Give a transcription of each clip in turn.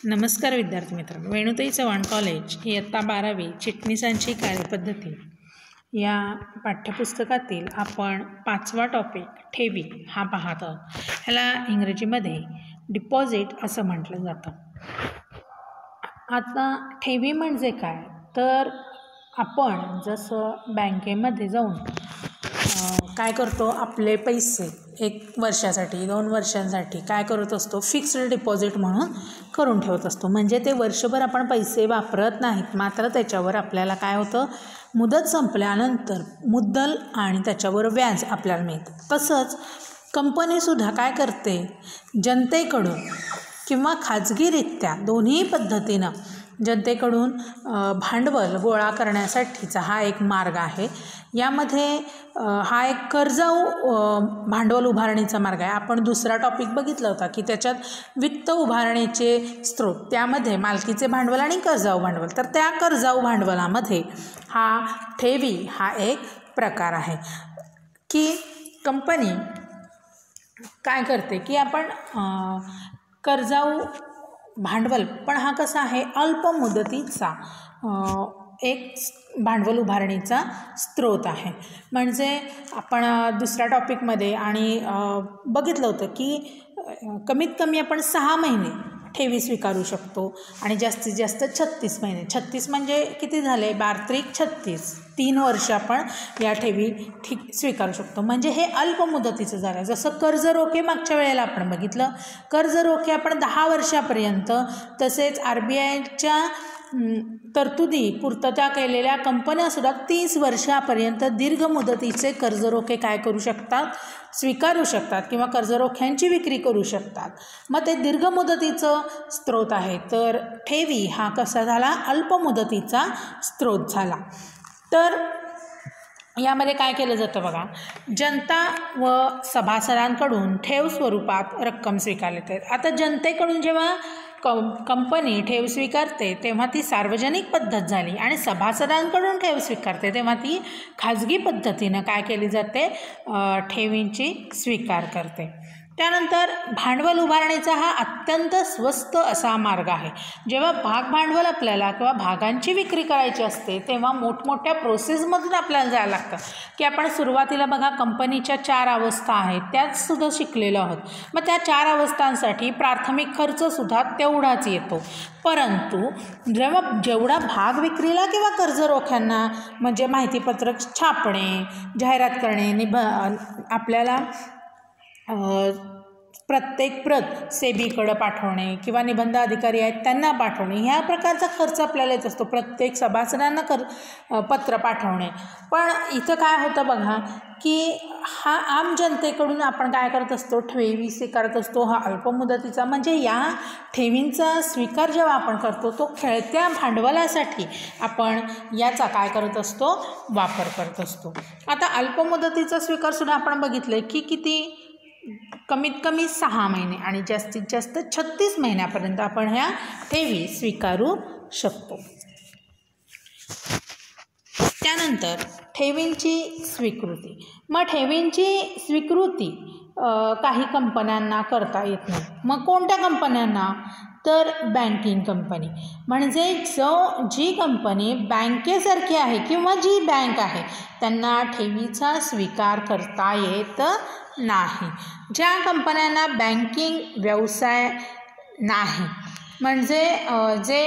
नमस्कार विद्यार्थी मित्रांनो, वेणुताई चव्हाण कॉलेज इयत्ता 12वी चिटणीसांची कार्यपद्धती या पाठ्यपुस्तकातील आपण 5वा टॉपिक ठेवी हा पाहत आहोत. ह्याला इंग्रजीमध्ये डिपॉझिट असं म्हटलं जातं. आता ठेवी म्हणजे काय, तर आपण जसं बँकेमध्ये जाऊन काय करतो, आपले पैसे 1 वर्षासाठी 2 वर्षांसाठी काय करत असतो, फिक्स्ड डिपॉझिट म्हणून करून ठेवत असतो. म्हणजे ते वर्षभर आपण पैसे वापरत नाहीत, मात्र त्याच्यावर आपल्याला काय होतं, मुदत संपल्यानंतर मुद्दल आणि त्याच्यावर व्याज आपल्याला मिळतं. तसंच कंपनीसुद्धा काय करते, जनतेकडून किंवा खाजगीरित्या दोन्ही पद्धतीनं जनतेकडून भांडवल गोळा करण्यासाठीचा हा एक मार्ग आहे. यामध्ये हा एक कर्जाऊ भांडवल उभारणीचा मार्ग आहे. आपण दुसरा टॉपिक बघितला होता की त्याच्यात वित्त उभारणीचे स्रोत, त्यामध्ये मालकीचे भांडवल आणि कर्जाऊ भांडवल. तर त्या कर्जाऊ भांडवलामध्ये हा ठेवी हा एक प्रकार आहे की कंपनी काय करते की आपण कर्जाऊ भांडवल, पण हा कसा आहे, अल्प मुदतीचा एक भांडवल उभारणीचा स्रोत आहे. म्हणजे आपण दुसऱ्या टॉपिकमध्ये आणि बघितलं होतं की कमीत कमी आपण 6 महिने ठेवी स्वीकारू शकतो आणि जास्तीत जास्त 36 महिने. 36 म्हणजे किती झाले, 12×36 3 वर्ष आपण या ठेवी स्वीकारू शकतो. म्हणजे हे अल्प मुदतीचं झालं. जसं कर्ज रोखे मागच्या वेळेला आपण बघितलं, कर्ज रोखे आपण 10 वर्षापर्यंत, तसेच RBIच्या तरतुदी पूर्तता केलेल्या कंपन्यासुद्धा 30 वर्षापर्यंत दीर्घ मुदतीचे कर्जरोखे काय करू शकतात, स्वीकारू शकतात किंवा कर्जरोख्यांची विक्री करू शकतात. मग ते दीर्घ मुदतीचं स्रोत आहे. तर ठेवी हा कसा झाला, अल्प मुदतीचा स्रोत झाला. तर यामध्ये काय केलं जातं बघा, जनता व सभासदांकडून ठेव स्वरूपात रक्कम स्वीकारली जाते. आता जनतेकडून जेव्हा कंपनी ठेव स्वीकारते तेव्हा ती सार्वजनिक पद्धत झाली आणि सभासदांकडून ठेव स्वीकारते तेव्हा ती खाजगी पद्धतीनं काय केली जाते, ठेवींची स्वीकार करते. त्यानंतर भांडवल उभारणीचा हा अत्यंत स्वस्त असा मार्ग आहे. जेव्हा भाग भांडवल आपल्याला किंवा भागांची विक्री करायची असते तेव्हा मोठमोठ्या प्रोसेसमधून आपल्याला जायला लागतं की आपण सुरुवातीला बघा कंपनीच्या 4 अवस्था आहेत, त्याचसुद्धा शिकलेलो आहोत. मग त्या 4 अवस्थांसाठी प्राथमिक खर्चसुद्धा तेवढाच येतो. परंतु जेवढा भाग विक्रीला किंवा कर्जरोख्यांना म्हणजे माहितीपत्रक छापणे, जाहिरात करणे, आपल्याला प्रत्येक प्रत सेबीकडं पाठवणे किंवा निबंध अधिकारी आहेत त्यांना पाठवणे, ह्या प्रकारचा खर्च आपल्याला येत असतो. प्रत्येक सभासदांना पत्र पाठवणे. पण इथं काय होतं बघा की हा आम जनतेकडून आपण काय करत असतो, ठेवी स्वीकारत असतो. हा अल्पमुदतीचा, म्हणजे या ठेवींचा स्वीकार जेव्हा आपण करतो तो खेळत्या भांडवलासाठी आपण याचा काय करत असतो, वापर करत असतो. आता अल्पमुदतीचा स्वीकारसुद्धा आपण बघितलं की किती, कमीत कमी 6 महिने आणि जास्तीत जास्त 36 महिन्यापर्यंत आपण ह्या ठेवी स्वीकारू शकतो. त्यानंतर ठेवींची स्वीकृती. मग ठेवींची स्वीकृती काही कंपन्यांना करता येत नाही. मग कोणत्या कंपन्यांना, तर बँकिंग कंपनी. म्हणजे जी कंपनी बँकेसारखी आहे किंवा जी बँक आहे त्यांना ठेवीचा स्वीकार करता येत नाही. ज्या कंपन्यांना बँकिंग व्यवसाय नाही, म्हणजे जे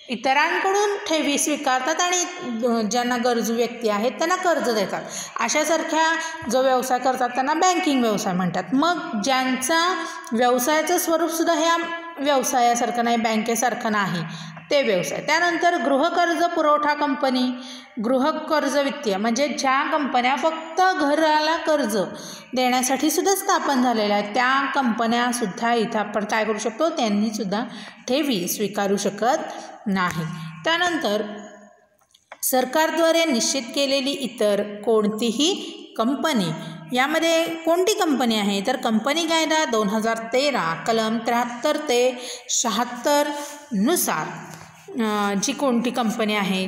इतरांकडून ठेवी स्वीकारतात आणि ज्यांना गरजू व्यक्ती आहेत त्यांना कर्ज देतात, अशासारख्या जो व्यवसाय करतात त्यांना बँकिंग व्यवसाय म्हणतात. मग ज्यांचा व्यवसायाचं स्वरूपसुद्धा ह्या व्यवसायासारखं नाही, बँकेसारखं नाही, ते व्यवसाय. त्यानंतर गृहकर्ज पुरवठा कंपनी, गृहकर्ज वित्तीय, म्हणजे ज्या कंपन्या फक्त घराला कर्ज देण्यासाठी सुद्धा स्थापन झालेल्या आहेत, त्या कंपन्यासुद्धा इथं आपण काय करू शकतो, त्यांनीसुद्धा ठेवी स्वीकारू शकत नाही. त्यानंतर सरकारद्वारे निश्चित केलेली इतर कोणतीही कंपनी, यामध्ये कोणती कंपनी आहे, तर कंपनी कायदा 2013 कलम 73 ते 76 नुसार जी कोणती कंपनी आहे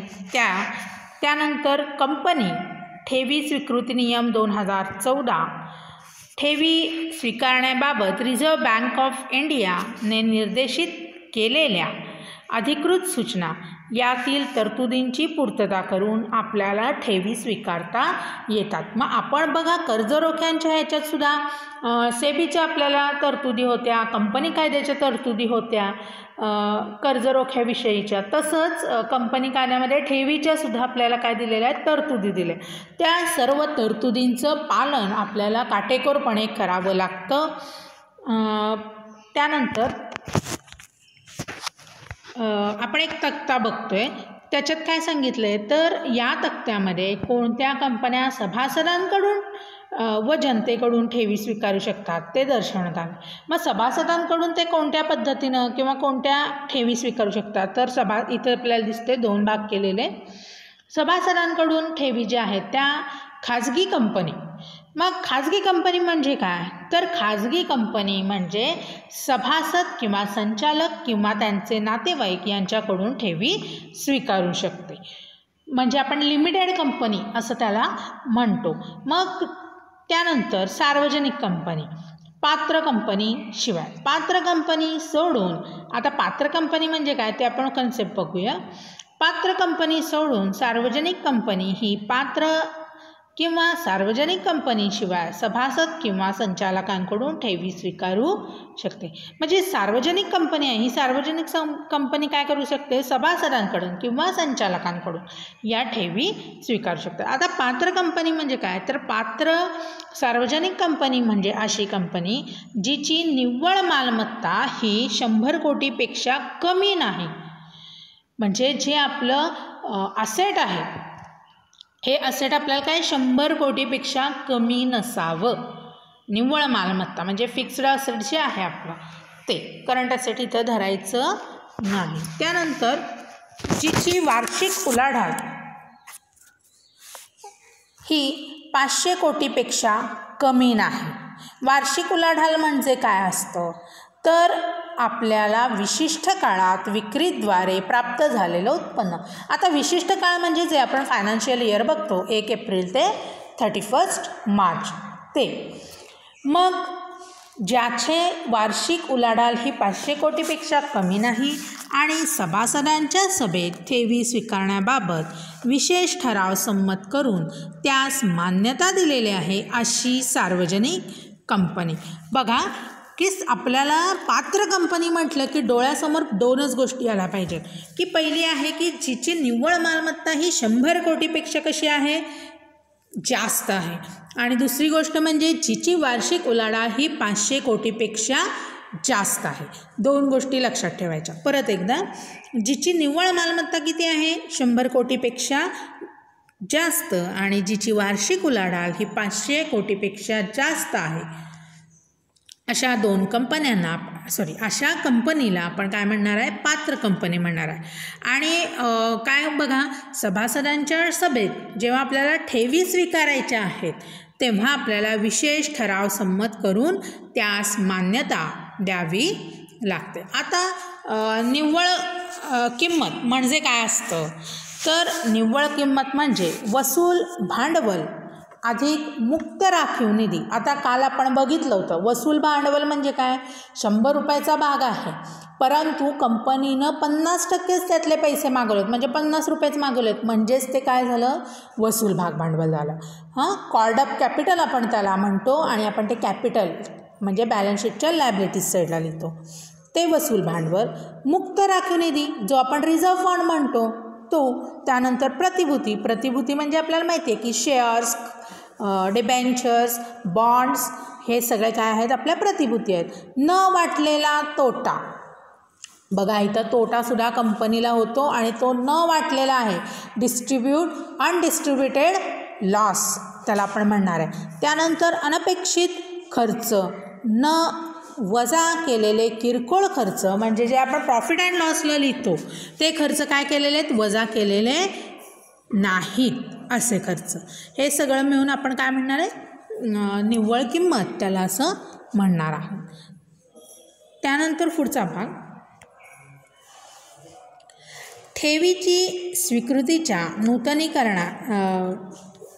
त्यानंतर कंपनी ठेवी स्वीकृती नियम 2014, ठेवी स्वीकारण्याबाबत रिझर्व्ह बँक ऑफ इंडियाने निर्देशित केलेल्या अधिकृत सूचना यातील तरतुदींची पूर्तता करून आपल्याला ठेवी स्वीकारता येतात. मग आपण बघा कर्जरोख्यांच्या ह्याच्यात सुद्धा सेबीच्या आपल्याला तरतुदी होत्या, कंपनी कायद्याच्या तरतुदी होत्या कर्जरोख्याविषयीच्या. तसंच कंपनी कायद्यामध्ये ठेवीच्या सुद्धा आपल्याला काय दिलेल्या आहेत, तरतुदी दिल्या. त्या सर्व तरतुदींचं पालन आपल्याला काटेकोरपणे करावं लागतं. त्यानंतर आपण एक तक्ता बघतोय, त्याच्यात काय सांगितलं आहे तर या तक्त्यामध्ये कोणत्या कंपन्या सभासदांकडून व जनतेकडून ठेवी स्वीकारू शकतात ते दर्शवण्यात आलं. मग सभासदांकडून ते कोणत्या पद्धतीनं किंवा कोणत्या ठेवी स्वीकारू शकतात तर इथं आपल्याला दिसते 2 भाग केलेले. सभासदांकडून ठेवी ज्या आहेत त्या खाजगी कंपनी. मग खाजगी कंपनी म्हणजे काय तर खाजगी कंपनी म्हणजे सभासद किंवा संचालक किंवा त्यांचे नातेवाईक यांच्याकडून ठेवी स्वीकारू शकते. म्हणजे आपण लिमिटेड कंपनी असं त्याला म्हणतो. मग त्यानंतर सार्वजनिक कंपनी, पात्र कंपनी शिवाय. पात्र कंपनी सोडून, आता पात्र कंपनी म्हणजे काय ते आपण कन्सेप्ट बघूया. पात्र कंपनी सोडून सार्वजनिक कंपनी ही पात्र किंवा सार्वजनिक कंपनीशिवाय सभासद किंवा संचालकांकडून ठेवी स्वीकारू शकते. म्हणजे सार्वजनिक कंपनी आहे, ही सार्वजनिक कंपनी काय करू शकते, सभासदांकडून किंवा संचालकांकडून या ठेवी स्वीकारू शकते. आता पात्र कंपनी म्हणजे काय तर पात्र सार्वजनिक कंपनी म्हणजे अशी कंपनी जिची निव्वळ मालमत्ता ही 100 कोटीपेक्षा कमी नाही. म्हणजे जे आपलं असेट आहे हे असेट आपल्याला काय 100 कोटीपेक्षा कमी नसावं. निव्वळ मालमत्ता म्हणजे फिक्स्ड असेट जे आहे आपलं ते, करंट असेट इथं धरायचं नाही. त्यानंतर जिची वार्षिक उलाढाल ही 500 कोटीपेक्षा कमी नाही. वार्षिक उलाढाल म्हणजे काय असतं तर आपल्याला विशिष्ट काळात विक्रीद्वारे प्राप्त झालेलं उत्पन्न. आता विशिष्ट काळ म्हणजे जे आपण फायनान्शियल इयर बघतो 1 एप्रिल ते 31 मार्च ते. मग ज्याचे वार्षिक उलाढाल ही 500 कोटीपेक्षा कमी नाही आणि सभासदांच्या सभेत ठेवी स्वीकारण्याबाबत विशेष ठराव संमत करून त्यास मान्यता दिलेली आहे अशी सार्वजनिक कंपनी. बघा की आपल्याला पात्र कंपनी म्हटलं की डोळ्यासमोर 2च गोष्टी आल्या पाहिजेत की पहिली आहे की जिची निव्वळ मालमत्ता ही 100 कोटीपेक्षा कशी आहे, जास्त आहे. आणि दुसरी गोष्ट म्हणजे जिची वार्षिक उलाढाल ही 500 कोटीपेक्षा जास्त आहे. 2 गोष्टी लक्षात ठेवायच्या. परत एकदा, जिची निव्वळ मालमत्ता किती आहे 100 कोटीपेक्षा जास्त आणि जिची वार्षिक उलाढाल ही 500 कोटीपेक्षा जास्त आहे अशा 2 कंपन्यांना अशा कंपनीला आपण काय म्हणणार आहे, पात्र कंपनी म्हणणार आहे. आणि काय बघा, सभासदांच्या सभेत जेव्हा आपल्याला ठेवी स्वीकारायच्या आहेत तेव्हा आपल्याला विशेष ठराव संमत करून त्यास मान्यता द्यावी लागते. आता निव्वळ किंमत म्हणजे काय असतं तर निव्वळ किंमत म्हणजे वसूल भांडवल अधिक मुक्त राखीव निधी. आता काल आपण बघितलं होतं वसूल भांडवल म्हणजे काय, 100 रुपयाचा भाग आहे परंतु कंपनीनं 50% त्यातले पैसे मागवलेत म्हणजे 50 रुपयेच मागवलेत म्हणजेच ते काय झालं, वसूल भाग भांडवल झालं. कॉल्ड अप कॅपिटल आपण त्याला म्हणतो आणि आपण ते कॅपिटल म्हणजे बॅलन्स शीटच्या लायबिलिटीज साईडला लिहितो ते वसूल भांडवल. मुक्त राखीव निधी जो आपण रिझर्व्ह फंड म्हणतो तो. त्यानंतर प्रतिभूती म्हणजे आपल्याला माहिती आहे की शेअर्स, डिबेंचर्स, बॉन्ड्स हे सगळे काय आहेत आपल्या प्रतिभूती आहेत. न वाटलेला तोटा, बघा इथं तोटासुद्धा कंपनीला होतो आणि तो न वाटलेला आहे. अनडिस्ट्रीब्युटेड लॉस त्याला आपण म्हणणार आहे. त्यानंतर अनपेक्षित खर्च, न वजा केलेले किरकोळ खर्च म्हणजे जे आपण प्रॉफिट अँड लॉसला लिहितो ते खर्च काय केलेले आहेत, वजा केलेले नाहीत असे खर्च. हे सगळं मिळून आपण काय म्हणणार आहे, निव्वळ किंमत त्याला असं म्हणणार आहोत. त्यानंतर पुढचा भाग, ठेवीची स्वीकृतीच्या नूतनीकरणात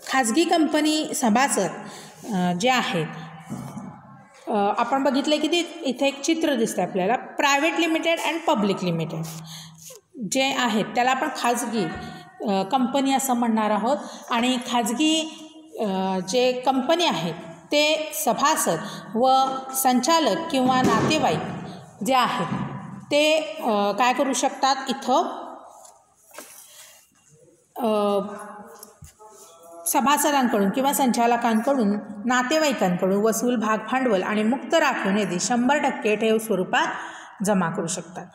खाजगी कंपनी सभासद जे आहेत आपण बघितलं की ते इथे एक चित्र दिसतं आपल्याला. Private limited and public limited जे आहेत त्याला आपण खाजगी कंपनी असं म्हणणार आहोत. आणि खाजगी जे कंपनी आहेत ते सभासद व संचालक किंवा नातेवाईक जे आहेत ते काय करू शकतात, इथं सभासदांकडून किंवा संचालकांकडून नातेवाईकांकडून वसूल भाग भांडवल आणि मुक्त राखीव निधी 100% ठेव स्वरूपात जमा करू शकतात.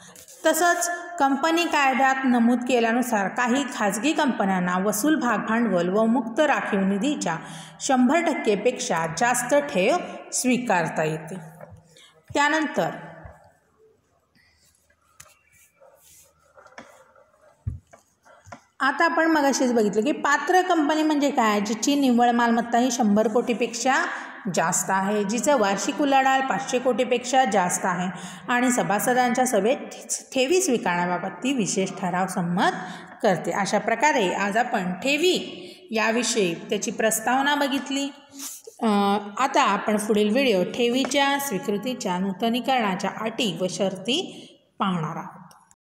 तसंच कंपनी कायद्यात नमूद केल्यानुसार काही खाजगी कंपन्यांना वसूल भाग भांडवल व मुक्त राखीव निधीच्या 100% पेक्षा जास्त ठेव स्वीकारता येते. त्यानंतर आता आपण मगाशीच बघितलं की पात्र कंपनी म्हणजे काय, जिची निव्वळ मालमत्ता ही 100 कोटीपेक्षा जास्त आहे, जिचं वार्षिक उलाढाल 500 कोटीपेक्षा जास्त आहे आणि सभासदांच्या सभेत ठेवी स्वीकारण्याबाबत ती विशेष ठराव संमत करते. अशा प्रकारे आज आपण ठेवी याविषयी त्याची प्रस्तावना बघितली. आता आपण पुढील व्हिडिओ ठेवीच्या स्वीकृतीच्या नूतनीकरणाच्या अटी व शर्ती पाहणार आहोत.